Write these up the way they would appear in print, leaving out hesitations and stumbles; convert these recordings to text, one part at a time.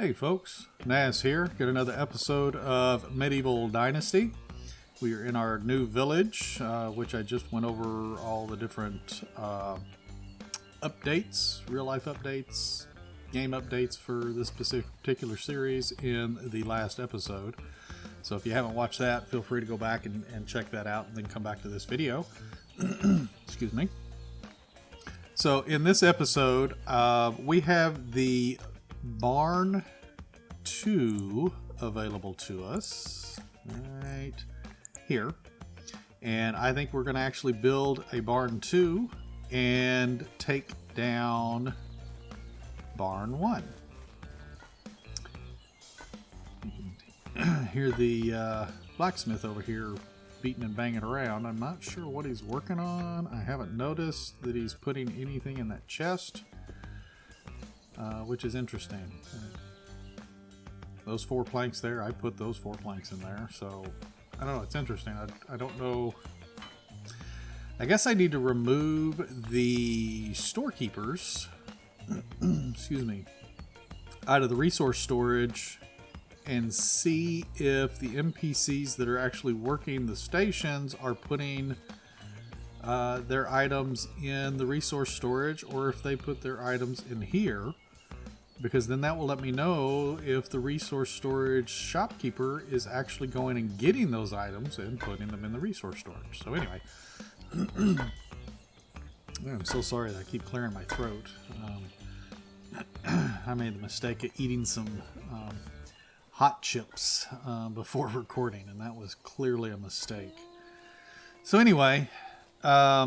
Hey folks, Nas here. Got another episode of Medieval Dynasty. We are in our new village, which I just went over all the different updates, real life updates, game updates for this particular series in the last episode. So if you haven't watched that, feel free to go back and check that out and then come back to this video. Excuse me. So in this episode, we have the Barn 2 available to us right here, and I think we're going to actually build a Barn 2 and take down Barn 1. You can hear the blacksmith over here beating and banging around. I'm not sure what he's working on. I haven't noticed that he's putting anything in that chest. Which is interesting. Those 4 planks there, I put those 4 planks in there, so I don't know, it's interesting. I don't know. I guess I need to remove the storekeepers, excuse me, out of the resource storage and see if the NPCs that are actually working the stations are putting their items in the resource storage, or if they put their items in here, because then that will let me know if the resource storage shopkeeper is actually going and getting those items and putting them in the resource storage. So anyway, I'm so sorry that I keep clearing my throat. I made the mistake of eating some hot chips before recording, and that was clearly a mistake. So anyway, I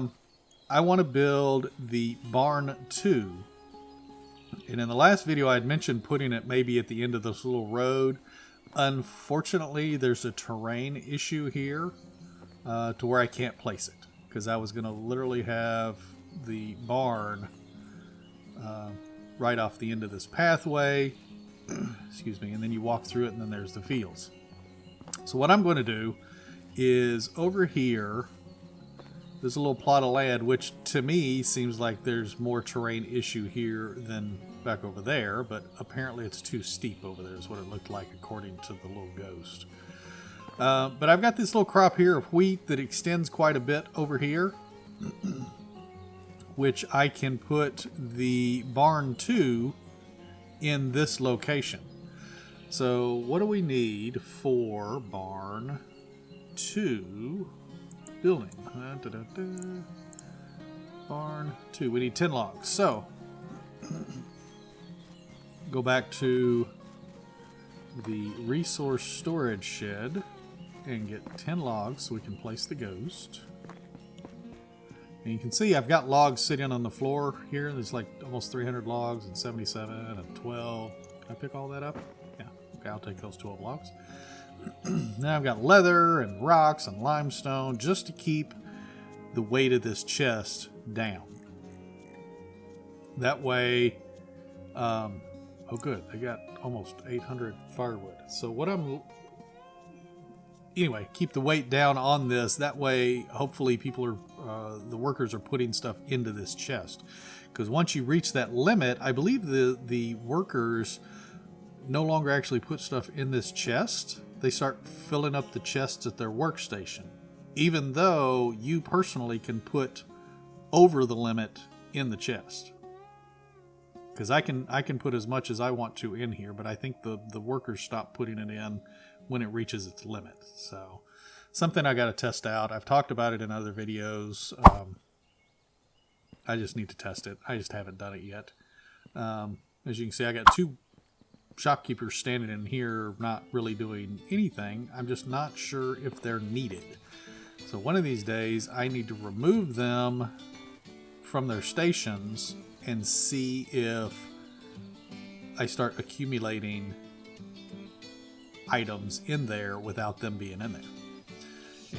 want to build the Barn 2. And in the last video I had mentioned putting it maybe at the end of this little road. Unfortunately, there's a terrain issue here to where I can't place it, because I was going to literally have the barn right off the end of this pathway. Excuse me. And then you walk through it, and then there's the fields. So what I'm going to do is over here, there's a little plot of land, which to me seems like there's more terrain issue here than back over there, but apparently it's too steep over there is what it looked like according to the little ghost. But I've got this little crop here of wheat that extends quite a bit over here, which I can put the Barn 2 in this location. So what do we need for Barn 2 building? Barn 2. We need 10 logs. So go back to the resource storage shed and get 10 logs so we can place the ghost. And you can see I've got logs sitting on the floor here. There's like almost 300 logs and 77 and 12. Can I pick all that up? Yeah. Okay, I'll take those 12 logs. Now I've got leather and rocks and limestone just to keep the weight of this chest down. That way, oh good, I got almost 800 firewood. So what anyway, keep the weight down on this. That way, hopefully people are, the workers are putting stuff into this chest. Because once you reach that limit, I believe the workers no longer actually put stuff in this chest. They start filling up the chests at their workstation, even though you personally can put over the limit in the chest. Because I can put as much as I want to in here, but I think the workers stop putting it in when it reaches its limit. So something I got to test out. I've talked about it in other videos. I just need to test it. I just haven't done it yet. As you can see, I got 2 shopkeepers standing in here not really doing anything. I'm just not sure if they're needed. So one of these days I need to remove them from their stations and see if I start accumulating items in there without them being in there.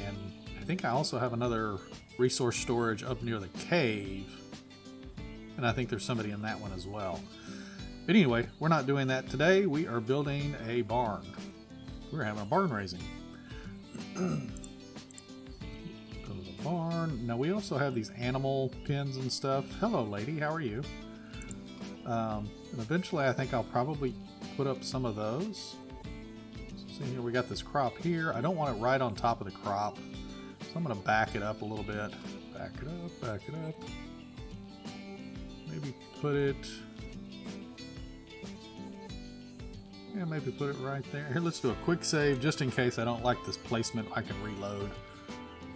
And I think I also have another resource storage up near the cave, and I think there's somebody in that one as well. But anyway, we're not doing that today. We are building a barn. We're having a barn raising. Go to the barn. Now we also have these animal pens and stuff. Hello, lady. How are you? And eventually I think I'll probably put up some of those. So see here, we got this crop here. I don't want it right on top of the crop, so I'm going to back it up a little bit. Back it up, back it up. Maybe put it... Yeah, maybe put it right there. Here, let's do a quick save just in case I don't like this placement. I can reload.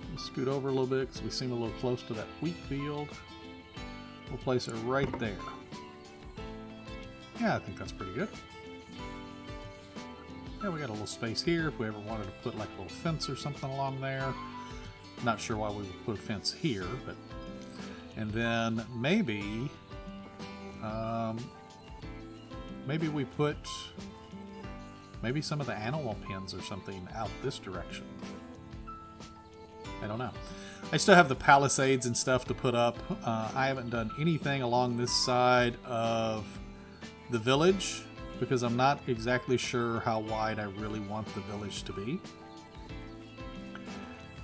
We'll scoot over a little bit because we seem a little close to that wheat field. We'll place it right there. Yeah, I think that's pretty good. Yeah, we got a little space here if we ever wanted to put like a little fence or something along there. Not sure why we would put a fence here, but... And then maybe... maybe we put... Maybe some of the animal pens or something out this direction. I don't know. I still have the palisades and stuff to put up. I haven't done anything along this side of the village because I'm not exactly sure how wide I really want the village to be.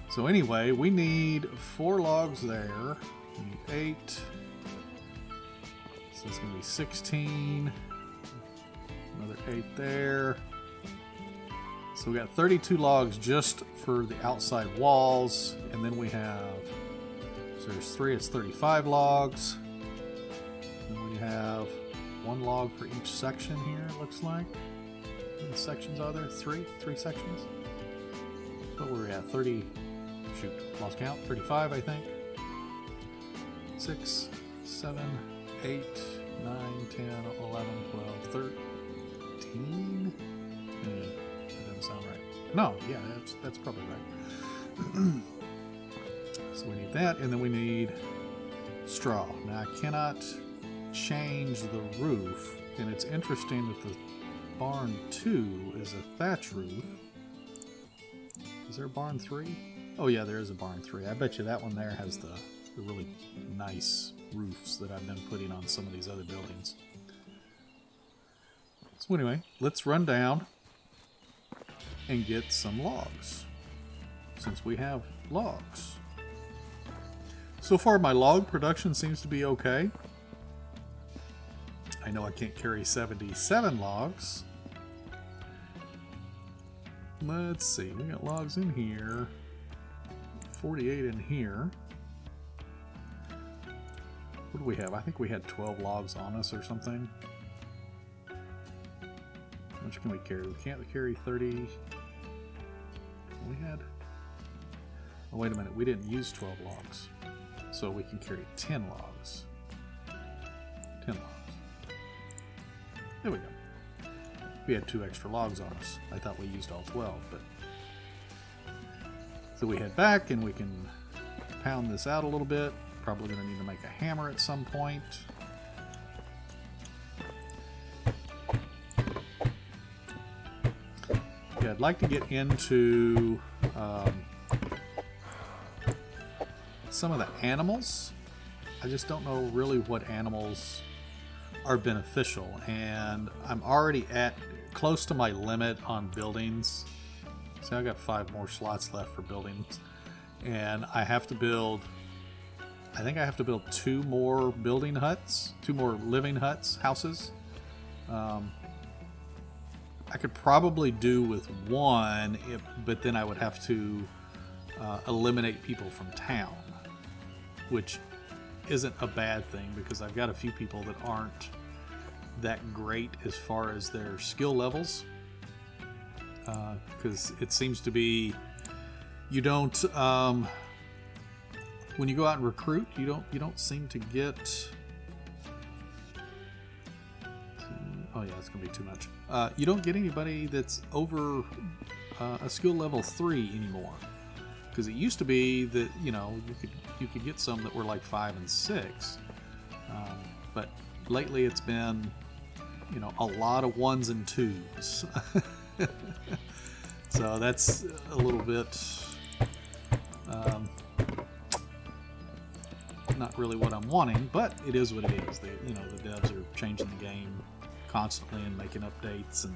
So anyway, we need 4 logs there. We need 8. So it's going to be 16. Another 8 there. So we got 32 logs just for the outside walls, and then we have, so there's 3, it's 35 logs. And we have 1 log for each section here, it looks like. How many sections are there? 3 sections? What were we at? 30, shoot, lost count, 35 I think. 6, 7, 8, 9, 10, 11, 12, 13? Sound right? No, yeah, that's probably right. So we need that, and then we need straw. Now I cannot change the roof, and it's interesting that the barn 2 is a thatch roof. Is there a barn 3? Oh yeah, there is a barn 3. I bet you that one there has the really nice roofs that I've been putting on some of these other buildings. So anyway, let's run down and get some logs, since we have logs. So far my log production seems to be okay. I know I can't carry 77 logs. Let's see, we got logs in here, 48 in here. What do we have? I think we had 12 logs on us or something. How much can we carry? We can't carry 30. We had... Oh, wait a minute. We didn't use 12 logs. So we can carry 10 logs. 10 logs. There we go. We had 2 extra logs on us. I thought we used all 12, but... So we head back and we can pound this out a little bit. Probably going to need to make a hammer at some point. Yeah, I'd like to get into some of the animals. I just don't know really what animals are beneficial, and I'm already at close to my limit on buildings. So I got 5 more slots left for buildings, and I have to build, I think I have to build 2 more building huts, 2 more living huts, houses. I could probably do with 1, but then I would have to eliminate people from town, which isn't a bad thing because I've got a few people that aren't that great as far as their skill levels. Because it seems to be you don't when you go out and recruit, you don't seem to get. Oh yeah, it's gonna be too much. You don't get anybody that's over a skill level 3 anymore. Because it used to be that you could get some that were like 5 and 6, but lately it's been a lot of 1s and 2s. So that's a little bit not really what I'm wanting, but it is what it is. The devs are changing the game constantly and making updates and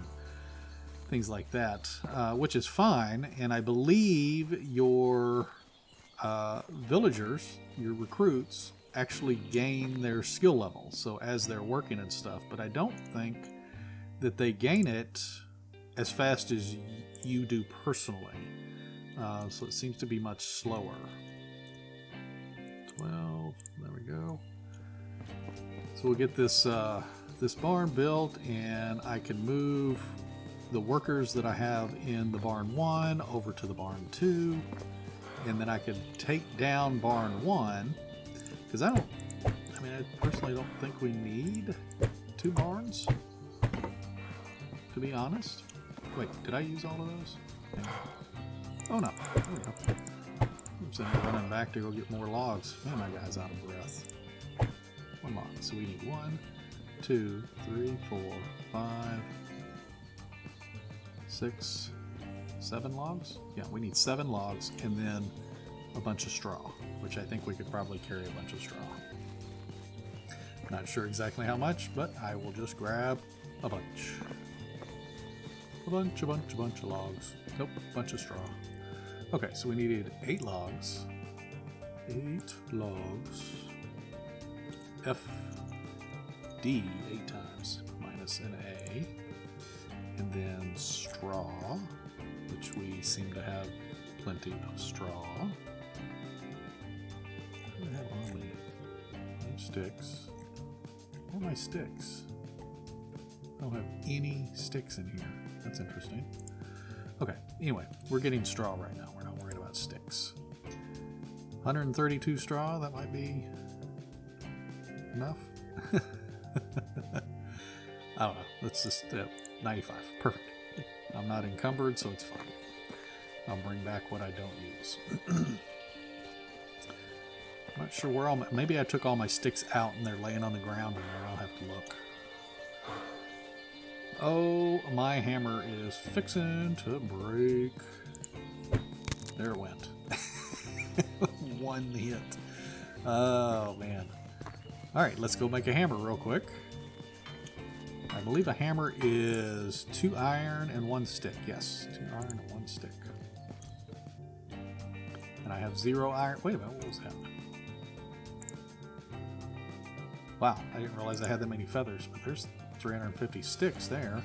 things like that, which is fine. And I believe your villagers, your recruits, actually gain their skill level, so as they're working and stuff. But I don't think that they gain it as fast as you do personally. So it seems to be much slower. 12, there we go. So we'll get this this barn built, and I can move the workers that I have in the barn 1 over to the barn 2, and then I can take down barn 1, because I personally don't think we need 2 barns, to be honest. Wait, did I use all of those? Yeah. Oh no, there we go. I'm sitting there running back to go get more logs. Man, my guy's out of breath. 1 log, so we need 1, 2, 3, 4, 5, 6, 7 logs? Yeah, we need 7 logs and then a bunch of straw, which I think we could probably carry a bunch of straw. Not sure exactly how much, but I will just grab a bunch. A bunch of logs. Nope, bunch of straw. Okay, so we needed 8 logs. 8 logs. FD 8 times minus an A. And then straw, which we seem to have plenty of straw. I don't have all the sticks. Where are my sticks? I don't have any sticks in here. That's interesting. Okay, anyway, we're getting straw right now. We're not worried about sticks. 132 straw, that might be enough. I don't know. Let's just 95. Perfect. I'm not encumbered, so it's fine. I'll bring back what I don't use. I'm not sure where all my... Maybe I took all my sticks out and they're laying on the ground and I'll have to look. Oh, my hammer is fixing to break. There it went. 1 hit. Oh, man. Alright, let's go make a hammer real quick. I believe a hammer is 2 iron and 1 stick. Yes, 2 iron and 1 stick. And I have 0 iron. Wait a minute, what was that? Wow, I didn't realize I had that many feathers, but there's 350 sticks there.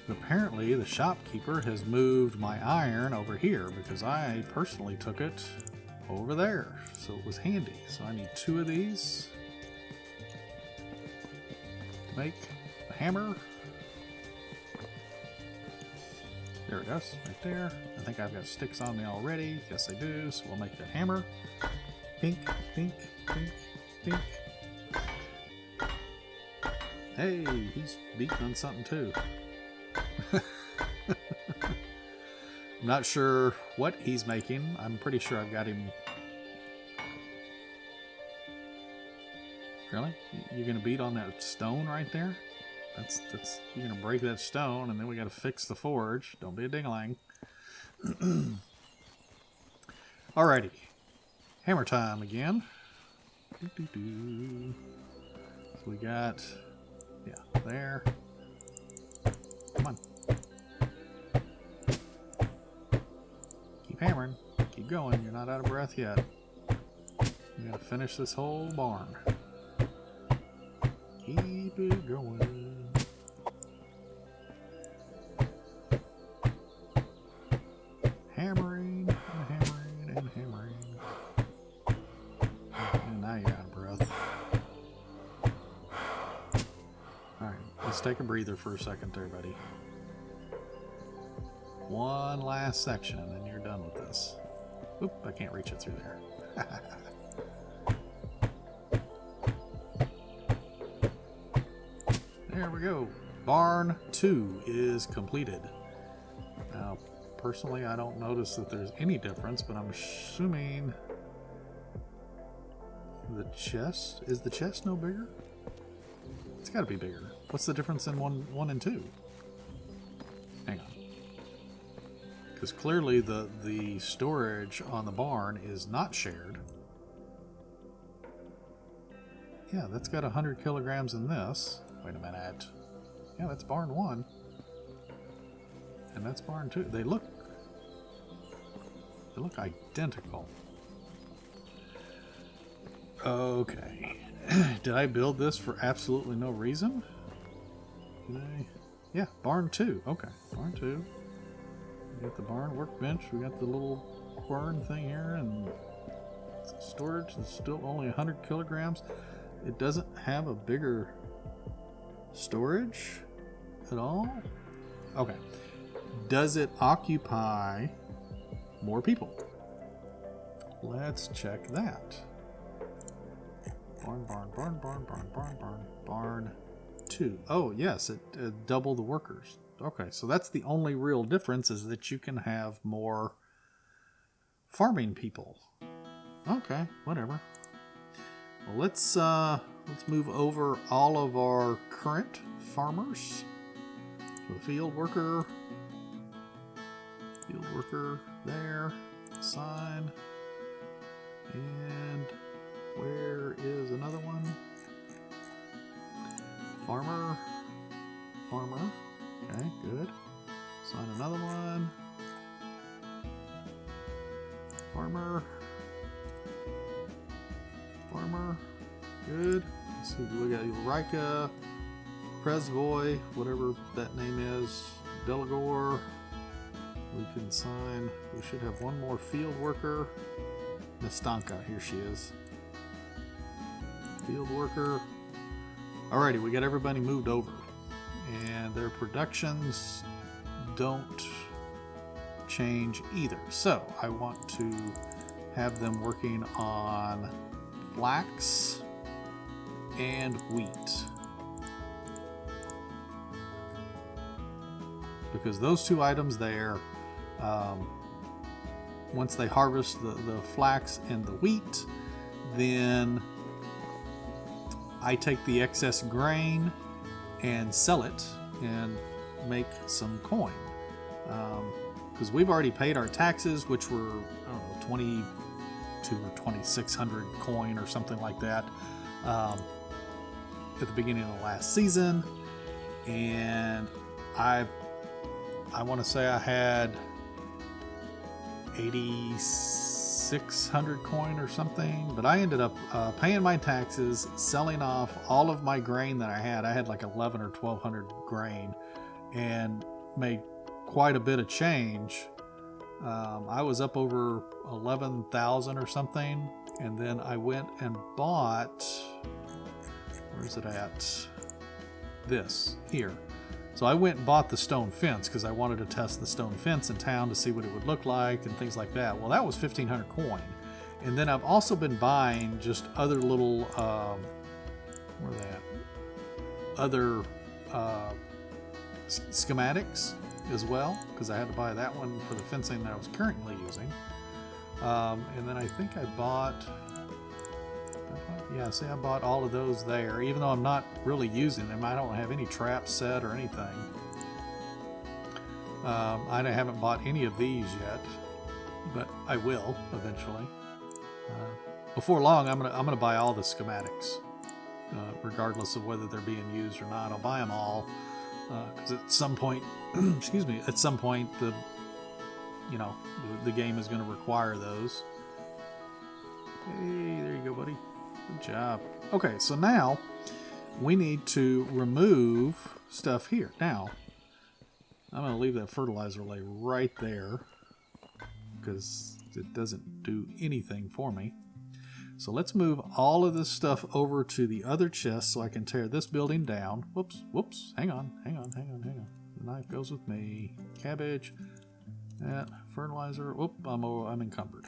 But apparently the shopkeeper has moved my iron over here because I personally took it over there. So it was handy. So I need 2 of these to make a hammer. There it goes, right there. I think I've got sticks on me already. Yes, I do. So we'll make that hammer. Pink, pink, pink, pink. Hey, he's beating on something too. I'm not sure what he's making. I'm pretty sure I've got him. Really? You're gonna beat on that stone right there? That's you're gonna break that stone, and then we gotta fix the forge. Don't be a dingling. Alrighty, hammer time again. So we got, yeah, there. Come on. Keep hammering. Keep going. You're not out of breath yet. You gotta finish this whole barn. Keep it going. Hammering and hammering and hammering. And now you're out of breath. Alright, let's take a breather for a second there, buddy. One last section and then you're done with this. Oop, I can't reach it through there. There we go. Barn 2 is completed. Now, personally, I don't notice that there's any difference, but I'm assuming the chest... Is the chest no bigger? It's got to be bigger. What's the difference in 1 and 2? Hang on. Because clearly the storage on the barn is not shared. Yeah, that's got 100 kilograms in this. Wait a minute. Yeah, that's barn 1. And that's barn 2. They look identical. Okay. Did I build this for absolutely no reason? Yeah, barn 2. Okay, barn 2. We got the barn workbench. We got the little quern thing here, and storage is still only 100 kilograms. It doesn't have a bigger storage at all. Okay. Does it occupy more people? Let's check that. Barn 2. Oh, yes, it double the workers. Okay, so that's the only real difference, is that you can have more farming people. Okay, whatever. Well, let's move over all of our current farmers. So the field worker there, sign, and where is another one? Farmer. Okay, good. Sign another one. Farmer. Good. Let's see, we got Eureka, Presvoy, whatever that name is, Delegore. We can sign. We should have one more field worker. Nastanka, here she is. Field worker. Alrighty, we got everybody moved over. And their productions don't change either. So I want to have them working on flax and wheat. Because those two items there, once they harvest the flax and the wheat, then I take the excess grain and sell it and make some coin. Because we've already paid our taxes, which were, I don't know, 22 or 2,600 coin or something like that at the beginning of the last season. And I want to say I had 8,600 coin or something, but I ended up paying my taxes, selling off all of my grain that I had. I had like 11 or 1,200 grain and made quite a bit of change. I was up over 11,000 or something, and then I went and bought, where's it at? This here. So I went and bought the stone fence because I wanted to test the stone fence in town to see what it would look like and things like that. Well, that was 1,500 coin. And then I've also been buying just other little, where are they at? Other schematics as well, because I had to buy that one for the fencing that I was currently using. And then I think I bought, yeah, see, I bought all of those there, even though I'm not really using them. I don't have any traps set or anything. I haven't bought any of these yet, but I will eventually. Before long, I'm gonna buy all the schematics, regardless of whether they're being used or not. I'll buy them all, because at some point, excuse me, at some point the game is going to require those. Hey, there you go, buddy. Good job. Okay, so now we need to remove stuff here. Now, I'm going to leave that fertilizer lay right there because it doesn't do anything for me. So let's move all of this stuff over to the other chest so I can tear this building down. Whoops. Hang on. The knife goes with me. Cabbage. Fertilizer. Whoop, I'm encumbered.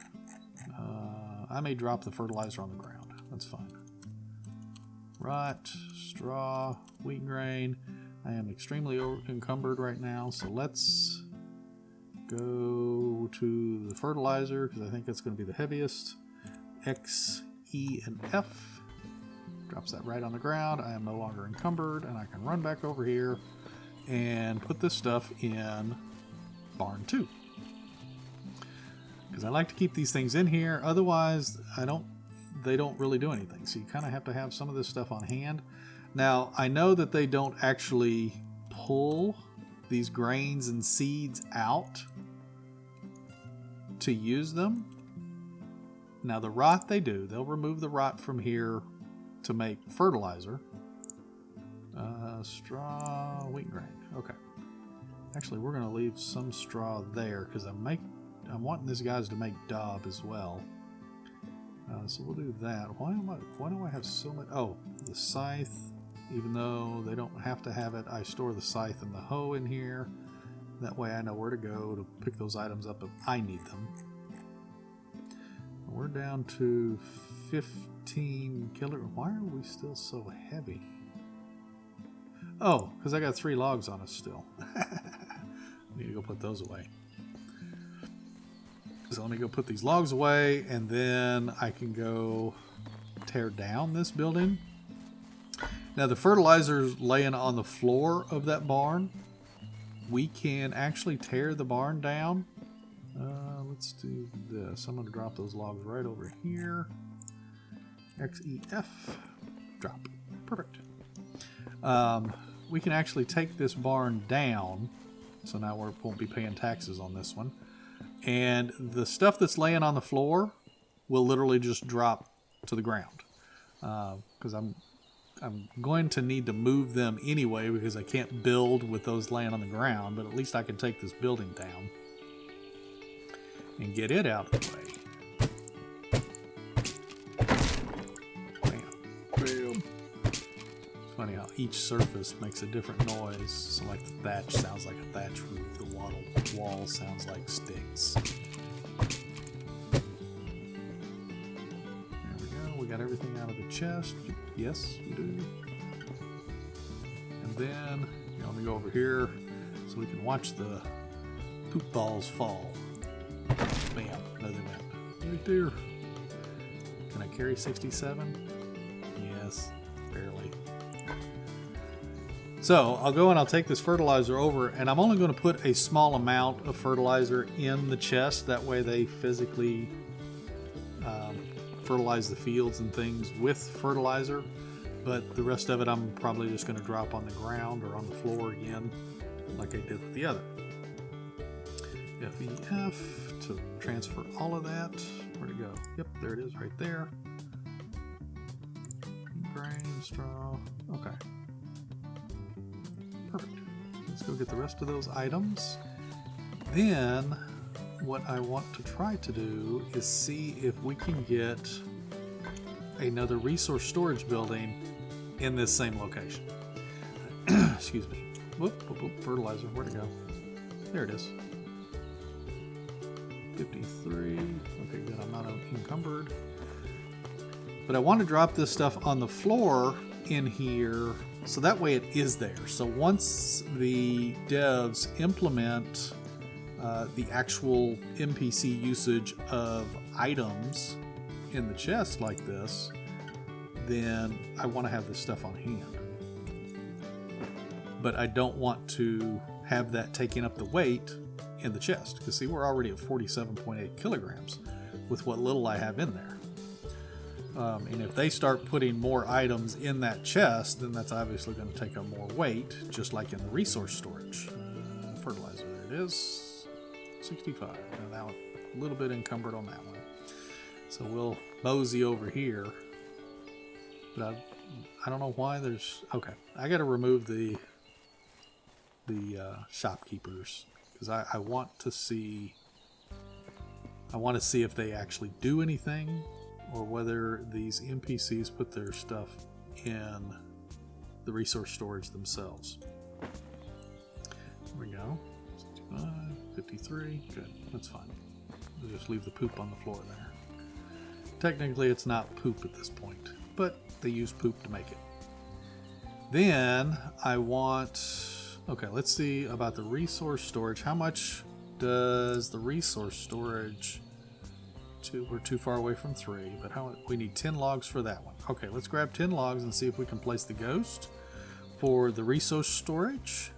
I may drop the fertilizer on the ground. That's fine. Rot, straw, wheat grain. I am extremely encumbered right now, so let's go to the fertilizer because I think that's going to be the heaviest. X, E, and F. Drops that right on the ground. I am no longer encumbered, and I can run back over here and put this stuff in barn 2. Because I like to keep these things in here. Otherwise, they don't really do anything. So you kind of have to have some of this stuff on hand. Now, I know that they don't actually pull these grains and seeds out to use them. Now, the rot they do. They'll remove the rot from here to make fertilizer. Straw, wheat grain. Okay. Actually, we're going to leave some straw there because I'm wanting these guys to make daub as well. So we'll do that. Why do I have so much? Oh, the scythe. Even though they don't have to have it, I store the scythe and the hoe in here. That way I know where to go to pick those items up if I need them. We're down to 15 kilograms. Why are we still so heavy? Oh, because I got 3 logs on us still. Need to go put those away. So let me go put these logs away, and then I can go tear down this building. Now the fertilizer's laying on the floor of that barn. We can actually tear the barn down. Let's do this. I'm going to drop those logs right over here. XEF. Drop. Perfect. We can actually take this barn down. So now we won't be paying taxes on this one. And the stuff that's laying on the floor will literally just drop to the ground. Because I'm going to need to move them anyway because I can't build with those laying on the ground. But at least I can take this building down and get it out of the way. Bam. Boom. It's funny how each surface makes a different noise. So like the thatch sounds like a thatch roof. The wall sounds like sticks. There we go. We got everything out of the chest. Yes, we do. And then, let me go over here so we can watch the poop balls fall. Bam. There they went. Right there. Can I carry 67? Yes, barely. So I'll go and I'll take this fertilizer over, and I'm only going to put a small amount of fertilizer in the chest. That way they physically fertilize the fields and things with fertilizer. But the rest of it I'm probably just going to drop on the ground or on the floor again, like I did with the other. FEF to transfer all of that. Where'd it go? Yep, there it is right there. Grain, straw. Okay. Perfect. Let's go get the rest of those items. Then what I want to try to do is see if we can get another resource storage building in this same location. Excuse me. Whoop, whoop, whoop. Fertilizer. Where'd it go? There it is. 53. Okay, good. I'm not encumbered. But I want to drop this stuff on the floor in here so that way it is there. So once the devs implement the actual NPC usage of items in the chest like this, then I want to have this stuff on hand. But I don't want to have that taking up the weight in the chest, because see, we're already at 47.8 kilograms with what little I have in there. And if they start putting more items in that chest, then that's obviously going to take up more weight, just like in the resource storage. Fertilizer, there it is. 65. Now a little bit encumbered on that one. So we'll mosey over here. But I don't know why there's... Okay, I got to remove the shopkeepers, because I want to see... I want to see if they actually do anything, or whether these NPCs put their stuff in the resource storage themselves. There we go. 65, 53. Good. That's fine. We'll just leave the poop on the floor there. Technically, it's not poop at this point, but they use poop to make it. Then I want... Okay, let's see about the resource storage. How much does the resource storage... We're too far away from 3, but we need 10 logs for that one. Okay, let's grab 10 logs and see if we can place the ghost for the resource storage.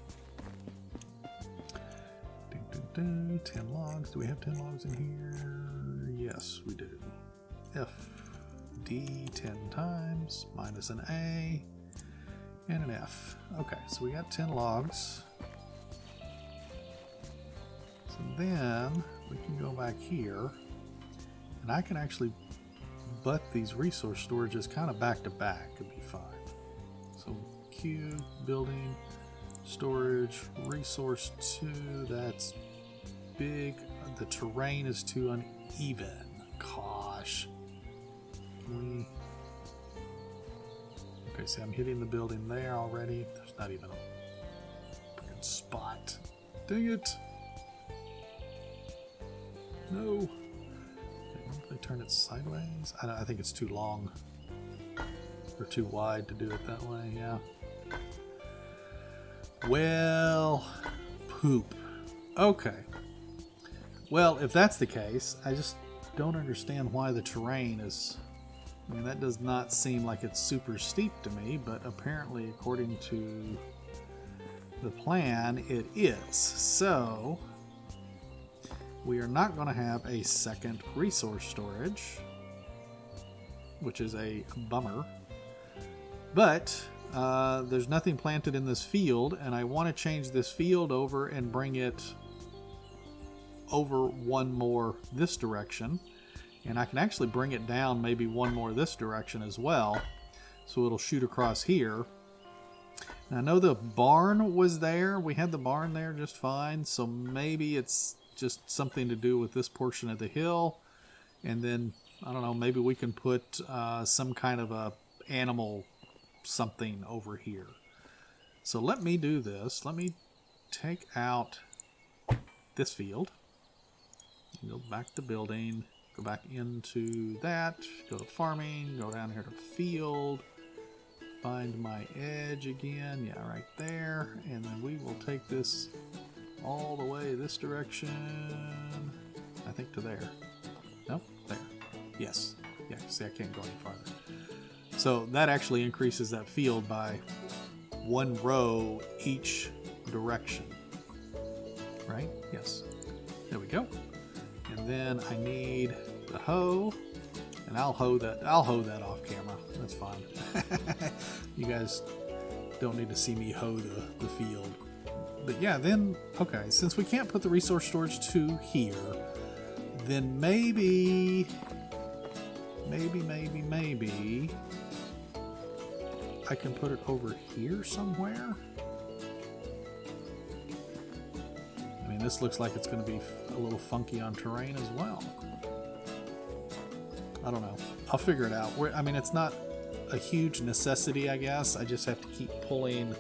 10 logs. Do we have 10 logs in here? Yes, we do. F, D 10 times, minus an A, and an F. Okay, so we got 10 logs. So then we can go back here. And I can actually butt these resource storages kind of back to back. It'd be fine. So cube, building, storage, resource 2. That's big. The terrain is too uneven. Gosh. Okay, see, I'm hitting the building there already. There's not even a freaking spot. Dang it. No. Okay, what if I turn it sideways? I think it's too long. Or too wide to do it that way, yeah. Well, poop. Okay. Well, if that's the case, I just don't understand why the terrain is... I mean, that does not seem like it's super steep to me, but apparently, according to the plan, it is. So, we are not going to have a second resource storage, which is a bummer. But there's nothing planted in this field, and I want to change this field over and bring it over one more this direction. And I can actually bring it down maybe one more this direction as well. So it'll shoot across here. And I know the barn was there. We had the barn there just fine. So maybe it's just something to do with this portion of the hill. And then, I don't know, maybe we can put some kind of a animal something over here. So let me do this. Let me take out this field. Go back to building. Go back into that, go to farming, go down here to field, find my edge again, yeah, right there, and then we will take this all the way this direction, I think to there. Nope, there. Yes. Yeah, see, I can't go any farther. So that actually increases that field by one row each direction. Right? Yes. There we go. And then I need the hoe, and I'll hoe that off camera. That's fine. You guys don't need to see me hoe the field. But yeah, then, okay, since we can't put the resource storage 2 here, then maybe I can put it over here somewhere. I mean, this looks like it's going to be a little funky on terrain as well. I don't know. I'll figure it out. I mean, it's not a huge necessity, I guess. I just have to keep pulling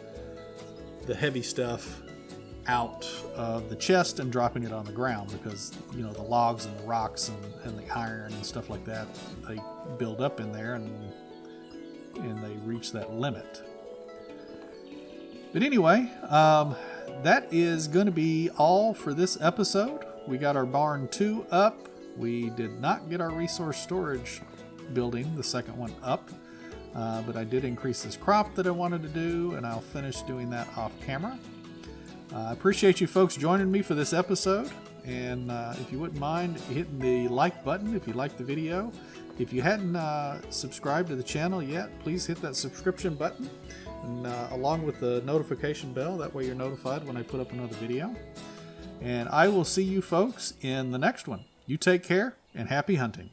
the heavy stuff out of the chest and dropping it on the ground because, you know, the logs and the rocks and the iron and stuff like that, they build up in there and they reach that limit. But anyway, that is going to be all for this episode. We got our barn 2 up. We did not get our resource storage building, the second one, up. But I did increase this crop that I wanted to do, and I'll finish doing that off camera. I appreciate you folks joining me for this episode. And if you wouldn't mind hitting the like button if you liked the video. If you hadn't subscribed to the channel yet, please hit that subscription button. And along with the notification bell, that way you're notified when I put up another video. And I will see you folks in the next one. You take care and happy hunting.